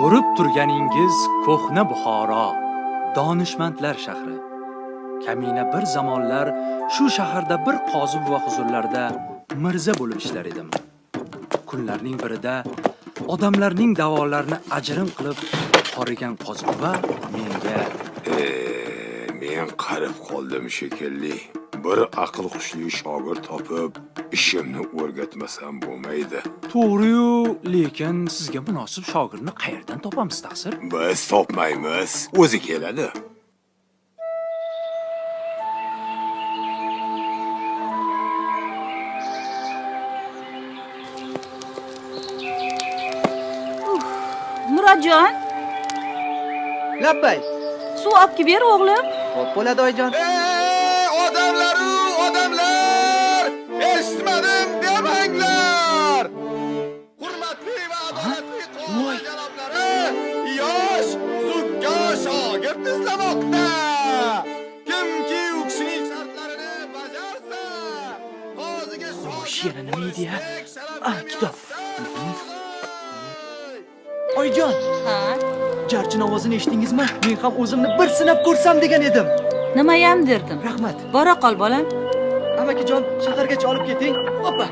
Ko'rib turganingiz ko'hna Buxoro, donishmandlar shahri. Kamina bir zamonlar shu shaharda bir qozi buva huzurlarida mirza bo'lib ishlar edim. Kunlarning birida odamlarning da'volarini ajrim qilib qorigan qozi buva menga men qarib qoldim shekilli. Bir aql xushli shogird topib, ishimni o'rgatmasam bo'lmaydi. to'g'ri-yu, lekin sizga munosib shogirdni qayerdan topamiz, taqsir? Biz topmaymiz, o'zi keladi. Murodjon, Labbay. suv olib kelib ber o'g'lim. Xo'p bo'ladi oyijon. Odamlar! Eshitmadim demanglar! Hurmatli va adolatli qo'y janoblari, yosh zukko shogird izlamoqda. Kimki u kishining shartlarini bajarsa, qoziga shogird yana nima edi ya? Kitob. Oyijon, Ha? jarchin ovozini eshitdingizmi? Men ham o'zimni bir sinab ko'rsam degan edim. Nimayam derdim. Rahmat. Bora qol bolam. Amakijon, shahargacha olib keting. Hoppa.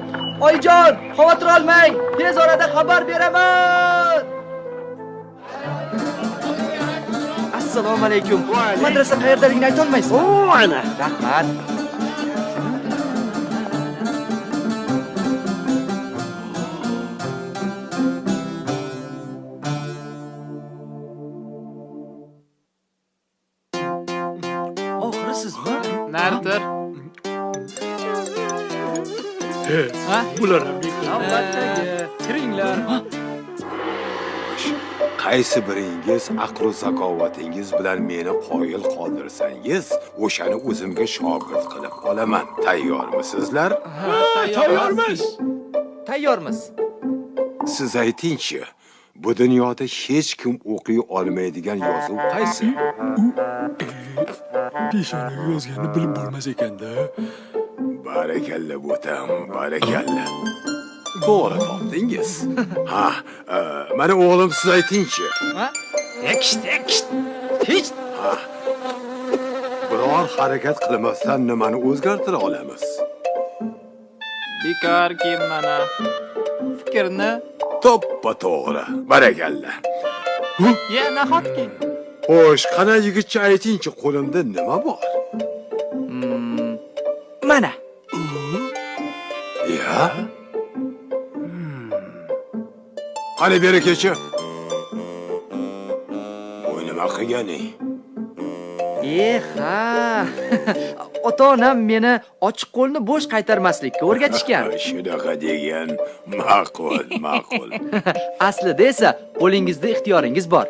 Oyijon, xavotir olmang. Tez orada xabar beraman. Assalomu alaykum. Madrasa qayerdaligini ayta olmaysiz? Ana. Rahmat. Oxiri sizmi? Nardir? Ha? Bular ham albatta. Kiringlar. Qaysi biringiz aql zakovatingiz bilan meni qoyil qoldirsangiz, o'shani o'zimga shogird qilib olaman. Tayyormisizlar? Tayyormiz. Tayyormiz. Siz aytingchi, bu dunyoda hech kim o'qiy olmaydigan yozuv qaysi? Peshonaga yozganini bilib bo'lmas ekanda. Barakalla bo'tam, barakalla. To'g'ri topdingiz. Ha, mana o'g'lim siz aytingchi. Ha? Hech. Ha. Biror harakat qilmasdan nimani o'zgartira olamiz? Bekor kim mana? Fikrni To'ppa to'g'ri. Barakalla. ya nahotki. Xo'sh, qana yigitcha aytingchi, qo'limda nima bor? Mana. Ya? Qani beri kechi. Bu nima qilganing? Ha. Ota-onam meni ochiq qo'lni bo'sh qaytarmaslikka o'rgatishgan. Shunaqa degan ma'qul, ma'qul. Aslida esa qo'lingizda ixtiyoringiz bor.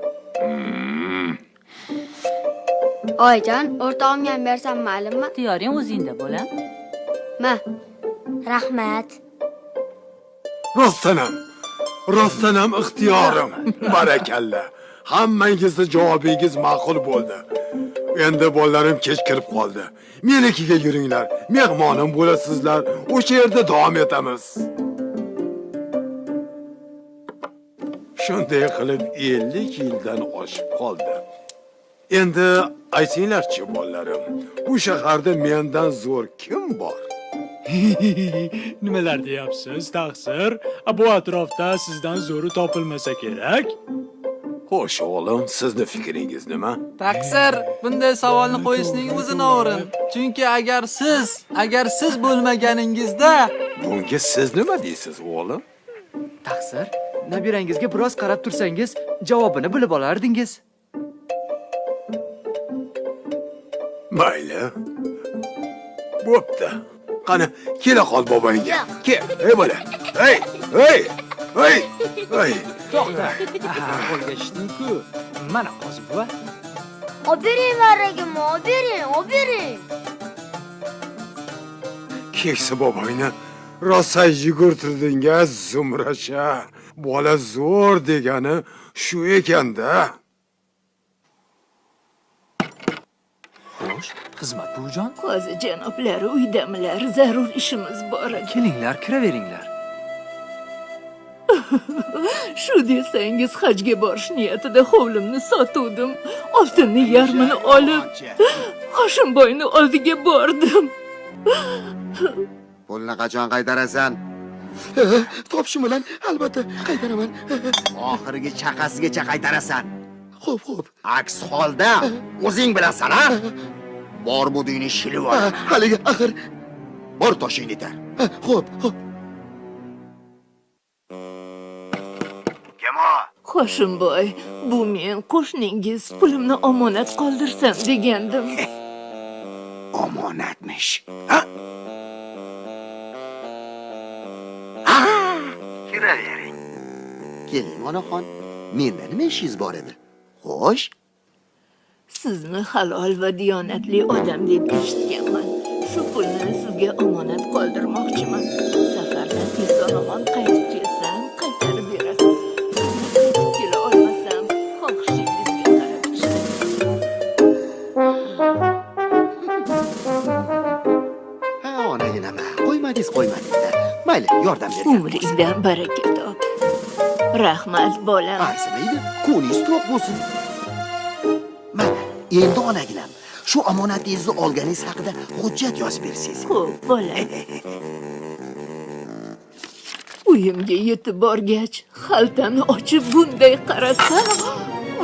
Oyijon, o'rtog'imga ham bersam ma'lummi? Ixtiyoring o'zingda bolam. Ma. Rahmat. Rostdanam ixtiyorim. Barakalla. Hammangizni javobingiz ma'qul bo'ldi. Endi bolalarim kech kirib qoldi. Menikiga yuringlar. Mehmonim bo'lasizlar. O'sha yerda davom etamiz. Shunday qilib 50 yildan oshib qoldi. Endi aytinglarchi bolalarim, bu shaharda mendan zo'r kim bor? Nimalar deyapsiz, taqsir? Bu atrofda sizdan zo'ri topilmasa kerak. Xo'sh, o'g'lim, sizni fikringiz nima? Taqsir, bunday savolni qo'yishning o'zi noo'rin. Chunki agar siz bo'lmaganingizda Bunga siz nima deysiz, o'g'lim? Taqsir, nabirangizga biroz qarab tursangiz, javobini bilib olardingiz. Mayli. Bo'pti. Qani, kela qol bobongga. Kel, ey bola. Hey. To'xta. Qo'lga ishding-ku. Mana qozi buva. Obering varagimni, obering. Keksa bobongni rosa yugurtirdinga Zumrasha. Bola zo'r degani shu ekanda. Xo'sh, xizmat buvijon. Qozi janoblari uydamilar, zarur ishimiz bor. Kelinglar, kiraveringlar. Shu desangiz hajga borish niyatida hovlimni sotuvdim. Oltinni yarmini olib, Hoshimboyni oldiga bordim. Pulni qachon qaytarasan? Topishim bilan albatta qaytaraman. Oxirgi chaqasigacha qaytarasan. Xo'p. Aks holda o'zing bilasan, ha? Bor budingni shilib ol. Haligi axir. Bor toshingni tar. Xo'p. Kim o? Hoshimboy, bu men qo'shningiz pulimni omonat qoldirsam degandim. Omonatmish. Kiravering. Keling, onaxon. Menda nima ishingiz bor edi? Xo'sh? Sizni halol va diyonatli odam deb eshitganman. Shu pulni sizga omonat qoldirmoqchiman. Safardan eson-omon qaytib kelsam, qaytarib berasiz. Kela olmasam, xohishingizga qarab ishlayman. Ha, onaginam. Qo'ymadingiz-da. Mayli, yordam bering. Umringdan baraka top. Rahmat bolam. Arzimaydi, qo'lingiz to'q bo'lsin. Mana, endi onaginam, shu omonatingizni olganingiz haqida hujjat yozib bersangiz. Xo'p, bolam. Uyimga yetib borgach, xaltani ochib bunday qarasam,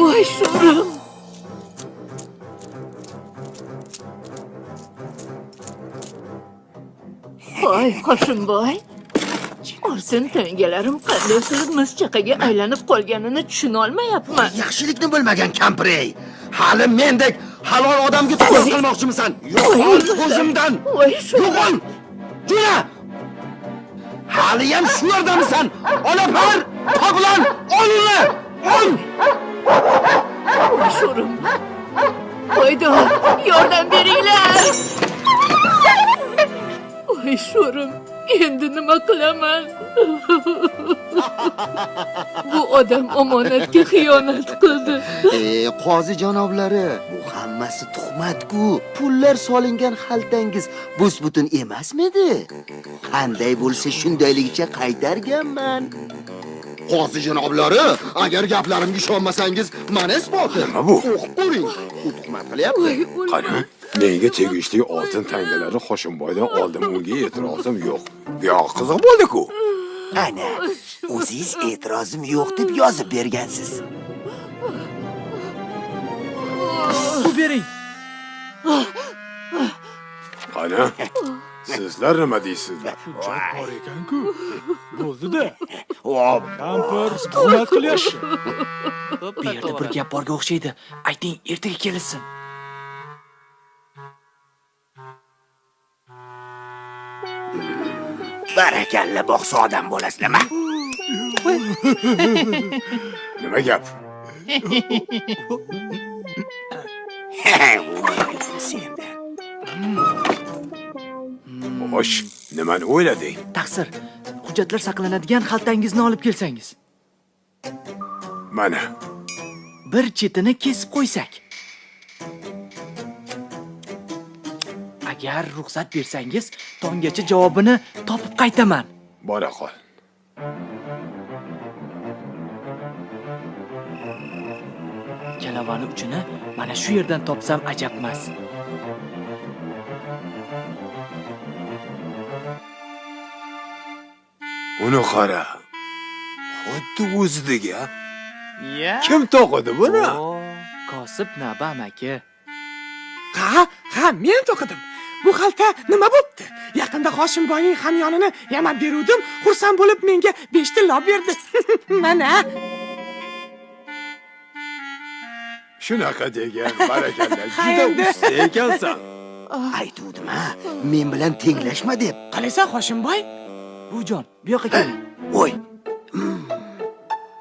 voy sho'rim. Voy Hoshimboy. Oltin tangalarim qanday qilib mischaqaga aylanib qolganini tushuna olmayapman. Yaxshilikni bilmagan kampir-ey. Hali mendek halol odamga to'g'ri qilmoqchimisan? Yo'qol ko'zimdan. Voy sho'rim. Yo'qol. Juna! Hali ham shu yerdamisan? Olapar! Toplan! Ol uni! Ol! Voy sho'rim. Voydon, yordam beringlar. Voy sho'rim. Endi nima qilaman? Bu odam omonatga xiyonat qildi. Qozi janoblari, bu hammasi tuhmat-ku. Pullar solingan xaltangiz bus-butun emasmidi? Qanday bo'lsa shundayligicha qaytarganman. Qozi janoblari, agar gaplarimga ishonmasangiz, mana isboti. Nima bu? O'qib ko'ring. U tuhmat qilyapti. Qani, menga tegishli oltin tangalari Hoshimboydan oldim, unga e'tirozim yo'q. Bu yoq qiziq bo'ldi-ku. Ana, o'zingiz e'tirozim yo'q deb yozib bergansiz. Suv bering. Qani, sizlar nima deysizlar? Bor ekan-ku. Bo'ldi-da. Hop. Kampir hurmat qilyapti. Bu yerda bir gap borga o'xshaydi. Ayting, ertaga kelsin. Barakalla boqsa odam bo'lasizmi? Nima gap? Sendan. Xo'sh, nimani o'ylading? Taqsir, hujjatlar saqlanadigan xaltangizni olib kelsangiz. Mana, Bir chetini kesib qo'ysak. Agar ruxsat bersangiz, tonggacha javobini topib qaytaman. bora qol. Kalavani uchini mana shu yerdan topsam ajabmas. Uni qara. Xuddi o'zidagi. Ya. Kim to'qidi buni? Kosib Naba amaki. Ha, men to'qidim. Bu xalta nima bo'pti? Yaqinda Hoshimboyning hamyonini yamab beruvdim. Xursand bo'lib menga 5 tilla berdi. Mana. Shunaqa degan, barakalla. Juda usta ekansan. Aytuvdim ha, men bilan tenglashma deb. Qalaysan Hoshimboy? Bujon, bu yoqqa keling. Voy,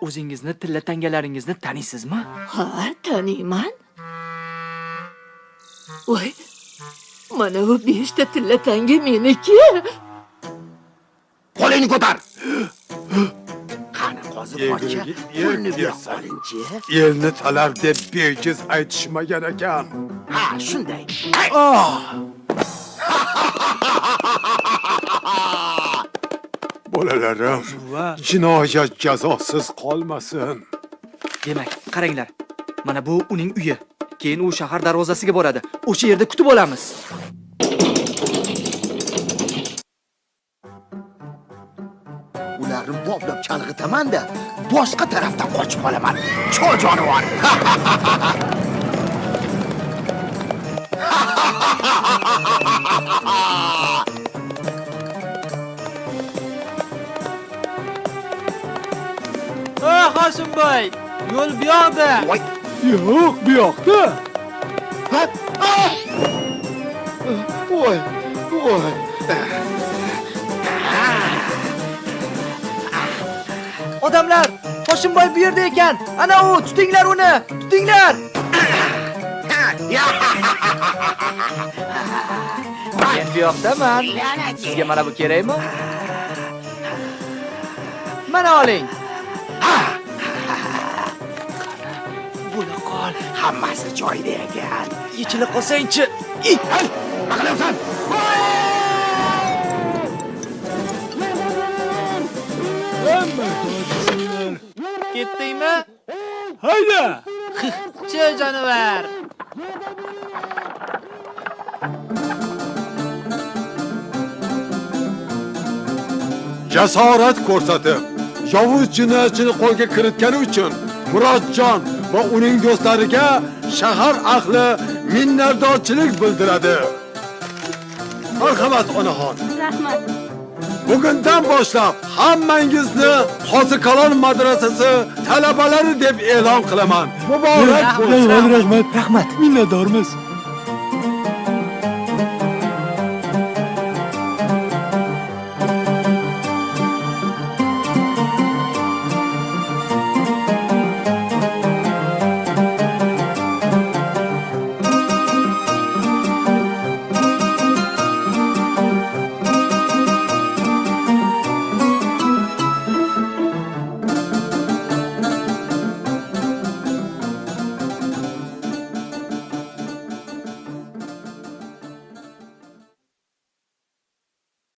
O'zingizni tilla tangalaringizni taniysizmi? Ha, taniyman. Voy, mana bu 5 ta tilla tanga meniki. qo'lingni ko'tar. Qani qozi pochcha, Yerga pulni ber bersan. qo'linchi. Elni talar deb bejiz aytishmagan ekan. Ha, shunday. Bolalar bolalarim, jinoyat jazosiz qolmasin. Demak, qaranglar. Mana bu uning uyi. Keyin u shahar darvozasiga boradi. O'sha yerda kutib olamiz. Ularni boplab chalg'itaman-da, boshqa tarafdan qochib qolaman. Cho jonivor. Hoshimboy, yo'l bu yoqda. Voy, Yo'q, bu yoqda. ha, ah! Voy, voy. Odamlar, Hoshimboy bu yerda ekan. Ana u, tutinglar uni. Tutinglar. Men bu yoqdaman. Sizga mana bu kerakmi? Mana oling. Buni qol, hammasi joyida ekan. Yechilib qolsang-chi. Nima qilyapsan? Ketdingmi? Hayda! Che jonivar. Jasorat ko'rsatib, yovuz jinoyatchini qo'lga kiritgani uchun Murodjon va uning do'stlariga shahar ahli minnatdorchilik bildiradi. Marhamat onaxon. Rahmat. Bugundan boshlab hammangizni Qozikalon madrasasi talabalari deb e'lon qilaman. Muborak bo'lsin. Rahmat. Minnatdormiz.